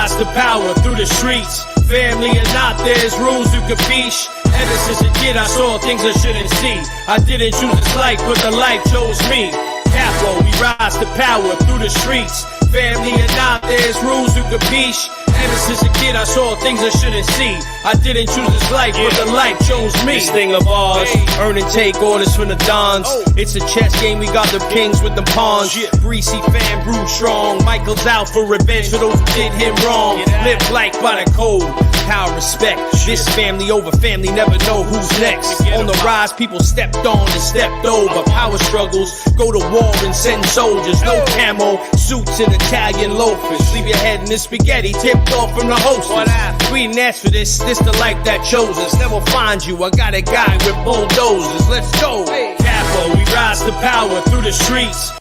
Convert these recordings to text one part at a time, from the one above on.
rise to power through the streets. Family or not, there's rules you capiche. Ever since a kid, I saw things I shouldn't see. I didn't choose this life, but the life chose me. Capo, we rise to power through the streets. Family or not, there's rules you capiche. Ever since a kid, I saw things I shouldn't see. I didn't choose this life, but the life chose me. This thing of ours, earn and take orders from the dons. It's a chess game, we got the kings with the pawns. Greasy fan, brew strong. Michael's out for revenge for those who did him wrong. Live life by the code, power, respect. This family over family, never know who's next. On the rise, people stepped on and stepped over. Power struggles, go to war and send soldiers. No camo, suits and Italian loafers. Leave your head in the spaghetti, tipped off from the hostess. We didn't ask for this the life that chose us. Never find you, I got a guy with bulldozers. Let's go. Capo, we rise to power through the streets.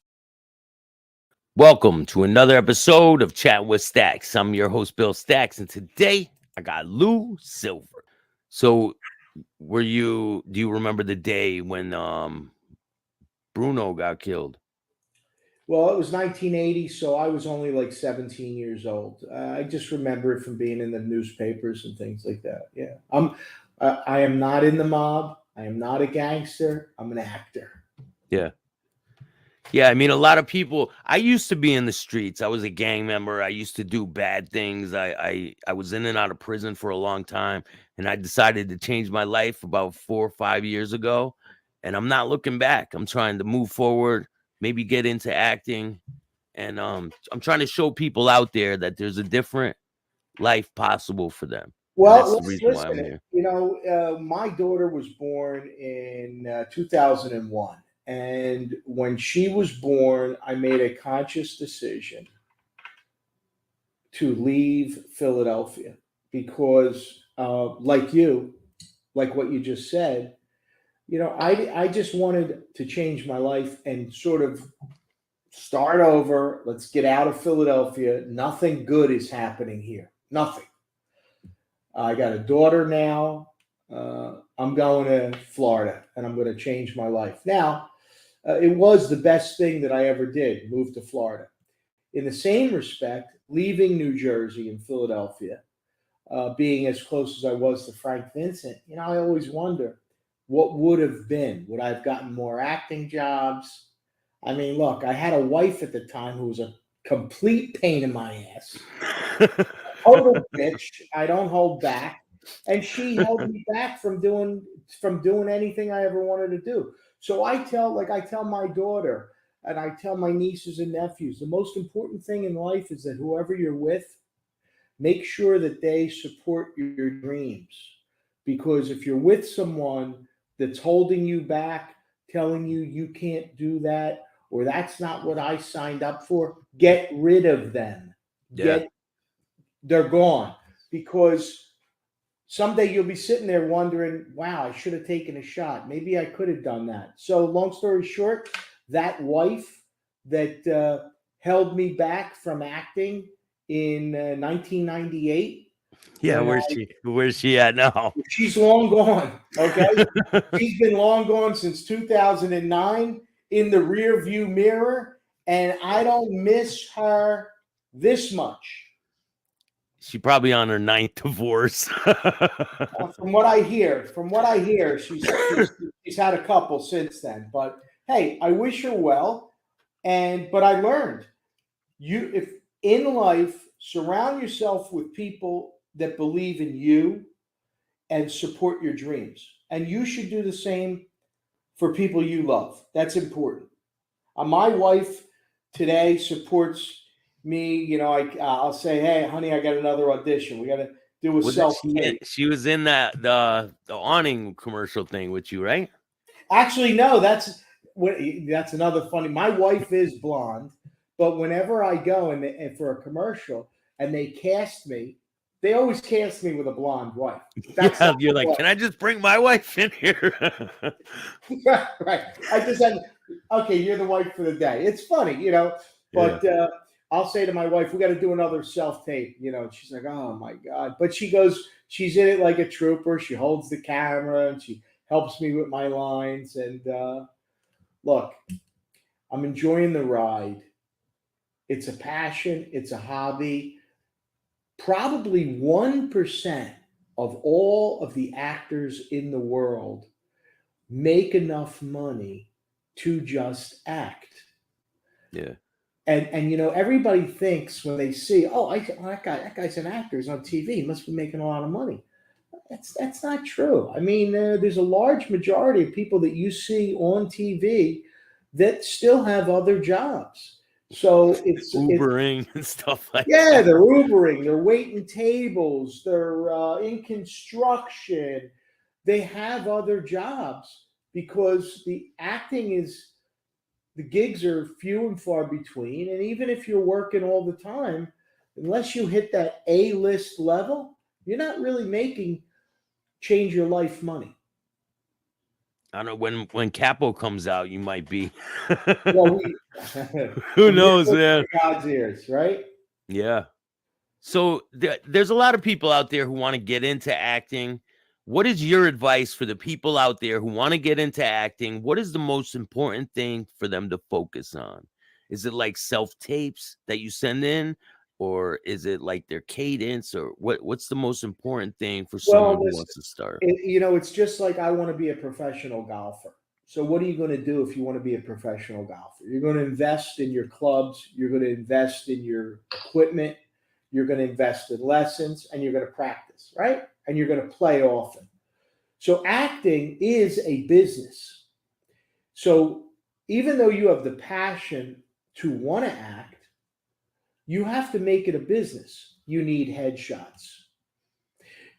Welcome to another episode of Chat with Staxx. I'm your host, Bill Staxx, and today I got Lou Silver. So, do you remember the day when Bruno got killed? Well, it was 1980, so I was only like 17 years old. I just remember it from being in the newspapers and things like that. Yeah, I am not in the mob. I am not a gangster. I'm an actor. Yeah. Yeah, I mean, a lot of people, I used to be in the streets. I was a gang member. I used to do bad things. I was in and out of prison for a long time, and I decided to change my life about 4 or 5 years ago, and I'm not looking back. I'm trying to move forward, maybe get into acting, and I'm trying to show people out there that there's a different life possible for them. Well, listen, you know, my daughter was born in 2001. And when she was born, I made a conscious decision to leave Philadelphia because, like what you just said, you know, I just wanted to change my life and sort of start over. Let's get out of Philadelphia. Nothing good is happening here. Nothing. I got a daughter now. I'm going to Florida, and I'm going to change my life. Now, it was the best thing that I ever did, move to Florida. In the same respect, leaving New Jersey and Philadelphia, being as close as I was to Frank Vincent, you know, I always wonder what would have been. Would I have gotten more acting jobs? I mean, look, I had a wife at the time who was a complete pain in my ass. Total bitch. I don't hold back. And she held me back from doing anything I ever wanted to do. So I tell my daughter and I tell my nieces and nephews, the most important thing in life is that whoever you're with, make sure that they support your dreams. Because if you're with someone that's holding you back, telling you can't do that, or that's not what I signed up for, get rid of them. Yeah. They're gone. Because someday you'll be sitting there wondering, wow, I should have taken a shot. Maybe I could have done that. So long story short, that wife that held me back from acting in 1998. Yeah, where's she at now? She's long gone, okay? She's been long gone since 2009 in the rear view mirror, and I don't miss her this much. She probably on her 9th divorce. From what I hear, she's had a couple since then. But hey, I wish her well. But I learned if in life, surround yourself with people that believe in you and support your dreams. And you should do the same for people you love. That's important. My wife today supports me, you know, I'll say, hey, honey, I got another audition. We got to do a self-tape. She was in the awning commercial thing with you, right? Actually, no, that's another funny. My wife is blonde, but whenever I go and for a commercial and they cast me, they always cast me with a blonde wife. You're like, can I just bring my wife in here? Right. I just said, okay, you're the wife for the day. It's funny, you know, but I'll say to my wife, we got to do another self-tape, you know, and she's like, oh my God. But she's in it like a trooper. She holds the camera and she helps me with my lines. And look, I'm enjoying the ride. It's a passion. It's a hobby. probably 1% of all of the actors in the world make enough money to just act. Yeah. And you know, everybody thinks when they see, oh, that guy's an actor, he's on TV, he must be making a lot of money. That's not true. I mean, there's a large majority of people that you see on TV that still have other jobs. So it's Ubering and stuff like yeah, that. they're Ubering, they're waiting tables, they're in construction. They have other jobs because the gigs are few and far between. And even if you're working all the time, unless you hit that A-list level, you're not really making change your life money. I don't know, when Capo comes out, you might be. Well, Who knows, man? God's ears, right? Yeah. So there's a lot of people out there who want to get into acting. What is your advice for the people out there who want to get into acting? What is the most important thing for them to focus on? Is it like self-tapes that you send in? Or is it like their cadence? Or what's the most important thing for someone who wants to start? It's just like I want to be a professional golfer. So what are you going to do if you want to be a professional golfer? You're going to invest in your clubs. You're going to invest in your equipment. You're going to invest in lessons, and you're going to practice, right? And you're going to play often. So acting is a business. So even though you have the passion to want to act, you have to make it a business. You need headshots.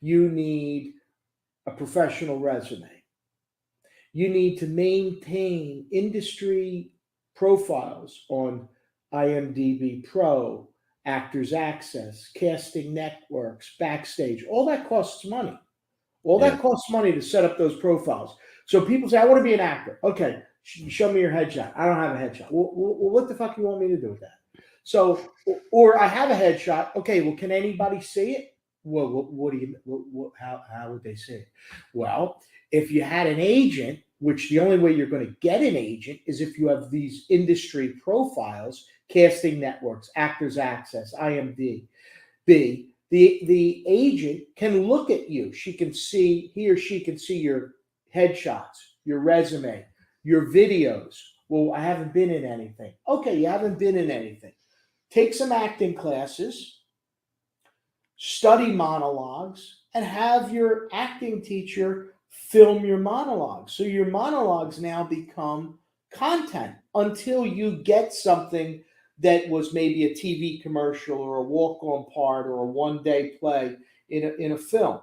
You need a professional resume. You need to maintain industry profiles on IMDb Pro, Actors Access, casting networks, backstage. All that costs money. All that costs money to set up those profiles. So people say, I want to be an actor. Okay, show me your headshot. I don't have a headshot. Well, what the fuck do you want me to do with that? So, or I have a headshot. Okay, well, can anybody see it? Well, what do you? How would they see it? Well, if you had an agent, which the only way you're going to get an agent is if you have these industry profiles, casting networks, Actors Access, IMDb. The agent can look at you. He or she can see your headshots, your resume, your videos. Well, I haven't been in anything. Okay, you haven't been in anything. Take some acting classes, study monologues, and have your acting teacher film your monologues. So your monologues now become content until you get something that was maybe a TV commercial or a walk-on part or a one-day play in a film.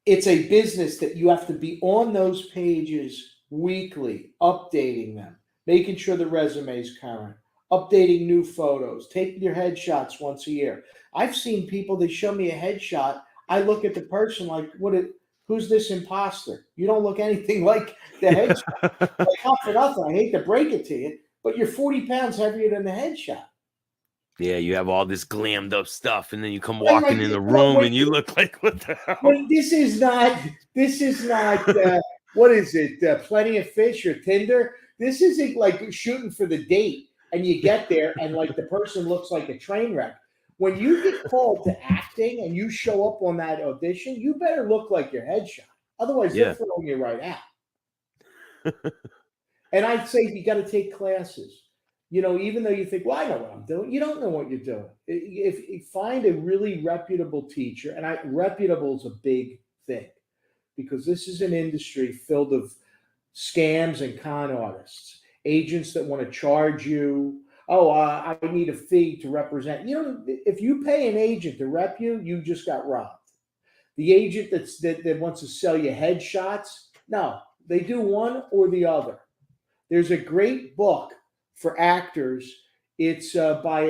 It's a business that you have to be on those pages weekly, updating them, making sure the resume is current, updating new photos, taking your headshots once a year. I've seen people, they show me a headshot. I look at the person like, who's this imposter? You don't look anything like the headshot. Like, not for nothing, I hate to break it to you, but you're 40 pounds heavier than the headshot. Yeah, you have all this glammed up stuff, and then you come walking in the room, and you look like, what the hell? This is not. What is it? Plenty of Fish or Tinder? This isn't like shooting for the date, and you get there, and like the person looks like a train wreck. When you get called to acting and you show up on that audition, you better look like your headshot. Otherwise, they're throwing you right out. And I'd say you got to take classes. You know, even though you think, well, I know what I'm doing, you don't know what you're doing. If you find a really reputable teacher, and reputable is a big thing, because this is an industry filled of scams and con artists, agents that want to charge you. Oh, I need a fee to represent. You know, if you pay an agent to rep you, you just got robbed. The agent that wants to sell you headshots, no, they do one or the other. There's a great book for actors. It's by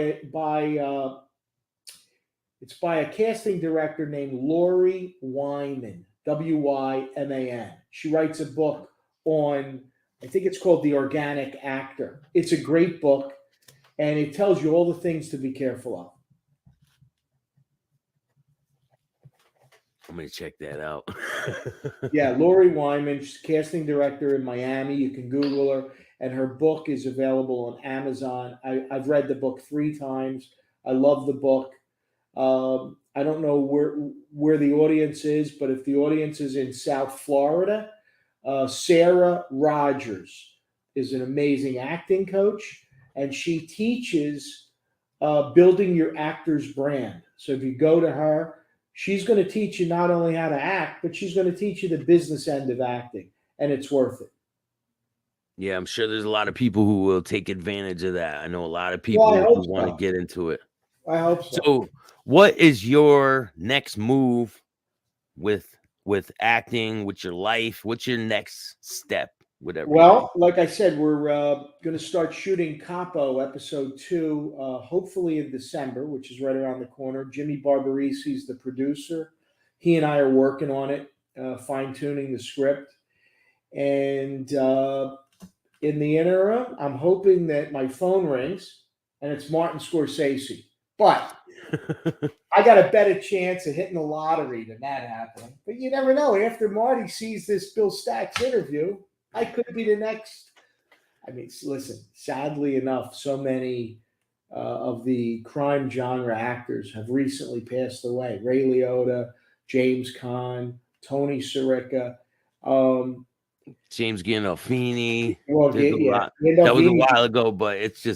a casting director named Lori Wyman, Wyman. She writes a book on, I think it's called The Organic Actor. It's a great book, and it tells you all the things to be careful of. I'm going to check that out. Yeah, Lori Wyman, she's a casting director in Miami. You can Google her, and her book is available on Amazon. I've read the book 3 times. I love the book. I don't know where the audience is, but if the audience is in South Florida, Sarah Rogers is an amazing acting coach, and she teaches building your actor's brand. So if you go to her, she's going to teach you not only how to act, but she's going to teach you the business end of acting, and it's worth it. Yeah, I'm sure there's a lot of people who will take advantage of that. I know a lot of Well, people I who hope want to so. get into it. I hope so. So, what is your next move with acting, with your life? What's your next step with everything? Well, like I said, we're going to start shooting Capo episode 2, hopefully in December, which is right around the corner. Jimmy Barbarisi is the producer. He and I are working on it, fine tuning the script. And in the interim, I'm hoping that my phone rings and it's Martin Scorsese. But I got a better chance of hitting the lottery than that happening. But you never know. After Marty sees this Bill Staxx interview, I could be the next. I mean, listen, sadly enough, so many of the crime genre actors have recently passed away. Ray Liotta, James Caan, Tony Sirica. James Gandolfini. Well, There's a lot. That was a Gandolfini. while ago, but it's He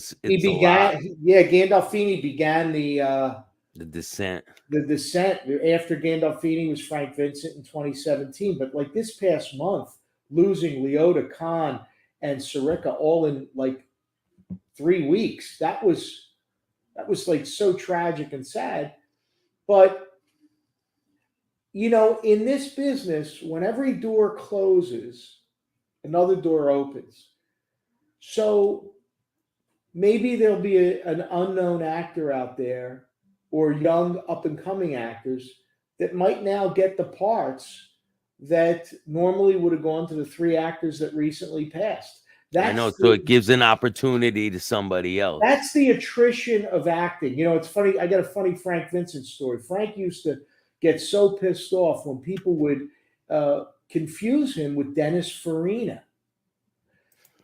a lot. began. Yeah, Gandolfini began The Descent. the descent. After Gandolfini was Frank Vincent in 2017. But like this past month, losing Liotta, Caan, and Sirica all in like 3 weeks. That was like so tragic and sad. But you know, in this business, when every door closes, another door opens. So maybe there'll be an unknown actor out there or young up and coming actors that might now get the parts that normally would have gone to the 3 actors that recently passed. I know, so it gives an opportunity to somebody else. That's the attrition of acting. You know, it's funny. I got a funny Frank Vincent story. Frank used to get so pissed off when people would confuse him with Dennis Farina.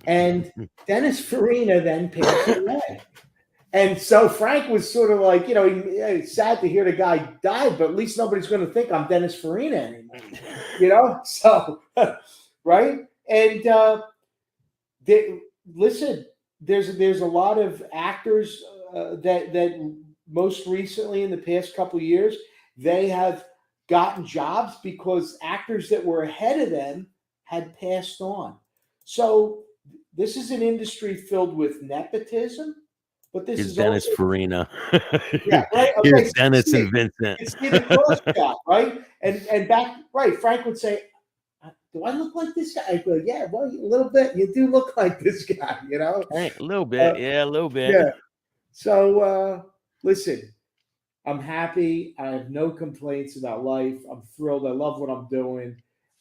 And Dennis Farina then passed away. And so Frank was sort of like, you know, it's sad to hear the guy died, but at least nobody's going to think I'm Dennis Farina anymore. You know? So, right? And listen, there's a lot of actors that most recently in the past couple of years, they have gotten jobs because actors that were ahead of them had passed on. So this is an industry filled with nepotism, but this is Dennis also, Farina. Yeah, right. Okay, Here's Dennis and Vincent. It's the cross shot, right? And back, right? Frank would say, "Do I look like this guy?" I go, "Yeah, well, a little bit. You do look like this guy, you know." Hey, a little bit, yeah, a little bit. Yeah. So listen, I'm happy. I have no complaints about life. I'm thrilled. I love what I'm doing.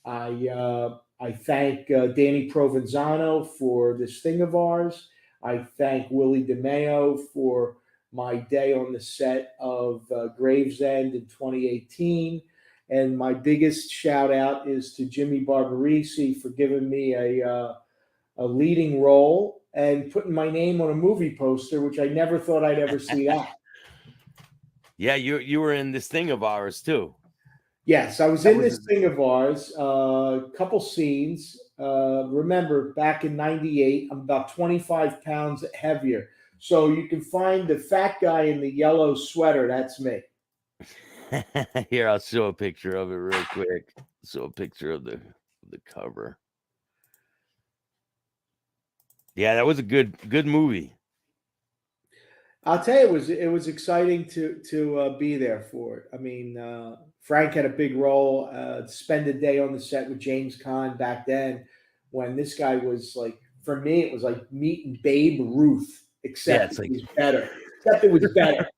I thank Danny Provenzano for this thing of ours. I thank Willie DeMeo for my day on the set of Gravesend in 2018. And my biggest shout out is to Jimmy Barbarisi for giving me a leading role and putting my name on a movie poster, which I never thought I'd ever see that. Yeah, you were in this thing of ours too. Yes, I was in this thing of ours, a couple scenes. Remember, back in 98, I'm about 25 pounds heavier. So you can find the fat guy in the yellow sweater. That's me. Here, I'll show a picture of it real quick. Show a picture of the cover. Yeah, that was a good movie. I'll tell you, it was exciting to be there for it. I mean, Frank had a big role. Spend a day on the set with James Caan back then, when this guy was like, for me, it was like meeting Babe Ruth, except it was better. Except it was better.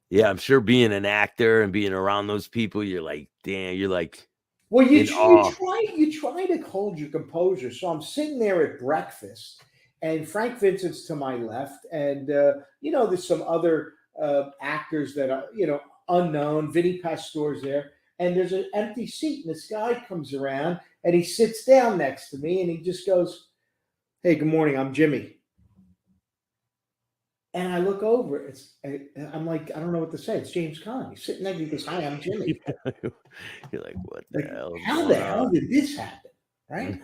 Yeah, I'm sure being an actor and being around those people, you're like, damn, you're like, well, you try to hold your composure. So I'm sitting there at breakfast, and Frank Vincent's to my left, and you know, there's some other actors that are, you know, unknown. Vinny Pastore's there, and there's an empty seat, and this guy comes around and he sits down next to me, and he just goes, "Hey, good morning. I'm Jimmy." And I look over, I'm like, I don't know what to say. It's James Caan. He's sitting there. He goes, "Hi, I'm Jimmy." You're like, what the hell? How the hell did this happen? Right?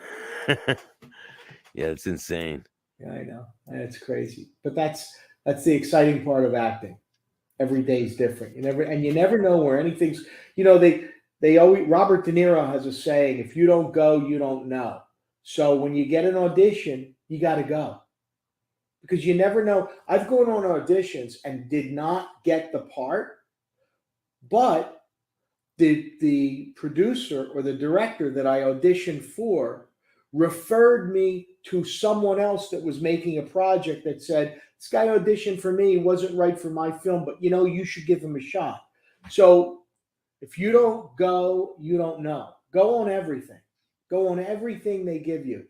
Yeah, it's insane. Yeah, I know. It's crazy. But that's the exciting part of acting. Every day is different. You never know where anything's. They always, Robert De Niro has a saying: if you don't go, you don't know. So when you get an audition, you got to go. Because you never know. I've gone on auditions and did not get the part, but the producer or the director that I auditioned for referred me to someone else that was making a project that said, "This guy auditioned for me, wasn't right for my film, but you should give him a shot." So if you don't go, you don't know. Go on everything. Go on everything they give you.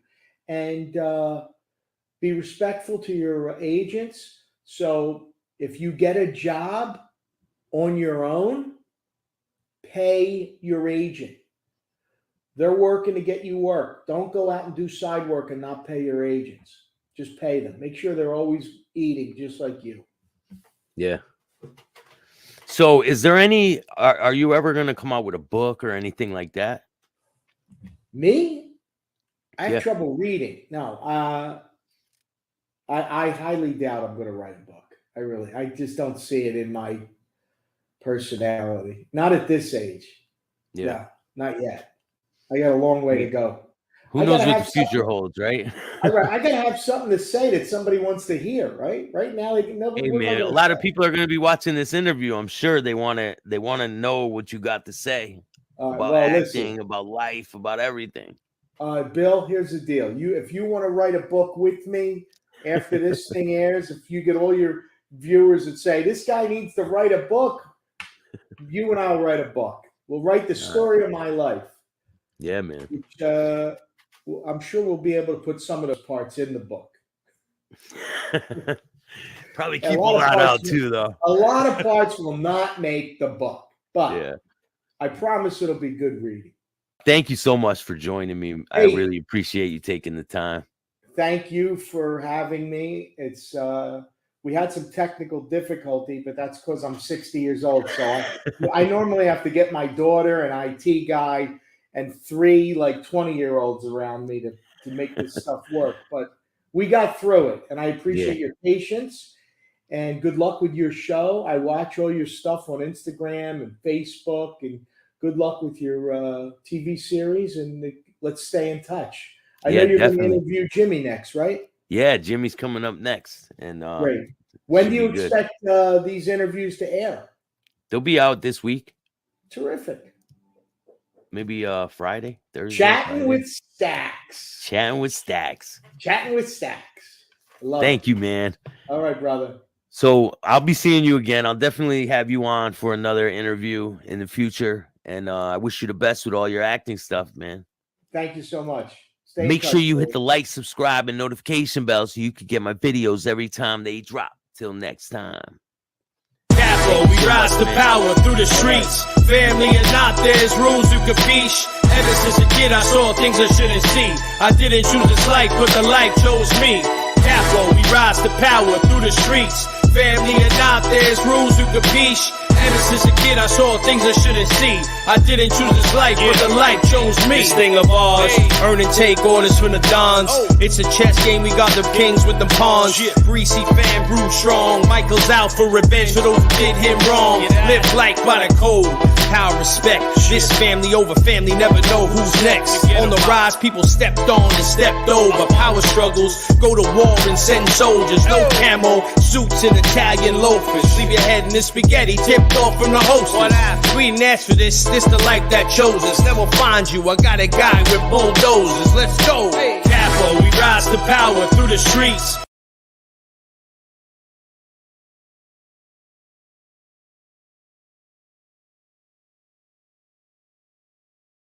And be respectful to your agents. So if you get a job on your own, pay your agent. They're working to get you work. Don't go out and do side work and not pay your agents. Just pay them. Make sure they're always eating just like you. Yeah. So is there any, are you ever going to come out with a book or anything like that? Me? I have trouble reading. No, I highly doubt I'm going to write a book. I just don't see it in my personality. Not at this age. Yeah. No, not yet. I got a long way to go. Who knows what the future holds, right? I got to have something to say that somebody wants to hear, right? Right now, they can never. Hey man, a lot of people are going to be watching this interview. I'm sure they want to know what you got to say about acting, about life, about everything. Bill, here's the deal. If you want to write a book with me after this thing airs, if you get all your viewers that say this guy needs to write a book, you and I'll write a book. We'll write the story of my life. Yeah, man. Which, I'm sure we'll be able to put some of those parts in the book. Probably keep a lot out too, though. A lot of parts will not make the book, but yeah. I promise it'll be good reading. Thank you so much for joining me. I really appreciate you taking the time. Thank you for having me. It's we had some technical difficulty, but that's because I'm 60 years old. So I normally have to get my daughter, an IT guy, and 3 like 20-year-olds around me to make this stuff work. But we got through it, and I appreciate your patience. And good luck with your show. I watch all your stuff on Instagram and Facebook, and good luck with your TV series. And let's stay in touch. I know you're going to interview Jimmy next, right? Yeah, Jimmy's coming up next. And great. When do you expect these interviews to air? They'll be out this week. Terrific. Maybe Friday, Thursday. Chattin with Staxx. Chattin with Staxx. Chattin with Staxx. Thank you, man. All right, brother. So I'll be seeing you again. I'll definitely have you on for another interview in the future. And I wish you the best with all your acting stuff, man. Thank you so much. Make sure you hit the like, subscribe, and notification bell so you can get my videos every time they drop. Till next time. We rise to power through the streets. Family or not, there's rules you can fiche. Ever since a kid, I saw things I shouldn't see. I didn't choose this life, but the life chose me. Capo, we rise to power through the streets. Family or not, there's rules you can fiche. Ever since a kid, I saw things I shouldn't see. I didn't choose this life, but the life chose me. This thing of ours, earn and take orders from the dons. It's a chess game, we got the kings with the pawns. Greasy fan, brew strong. Michael's out for revenge for those who did him wrong. Live life by the code, power, respect. This family over family, never know who's next. On the rise, people stepped on and stepped over. Power struggles, go to war and send soldiers. No camo, suits and Italian loafers. Leave your head in this spaghetti, tipped off from the host. We didn't ask for this the life that chose us. Never find you, I got a guy with bulldozers. Let's go. Capo, we rise to power through the streets.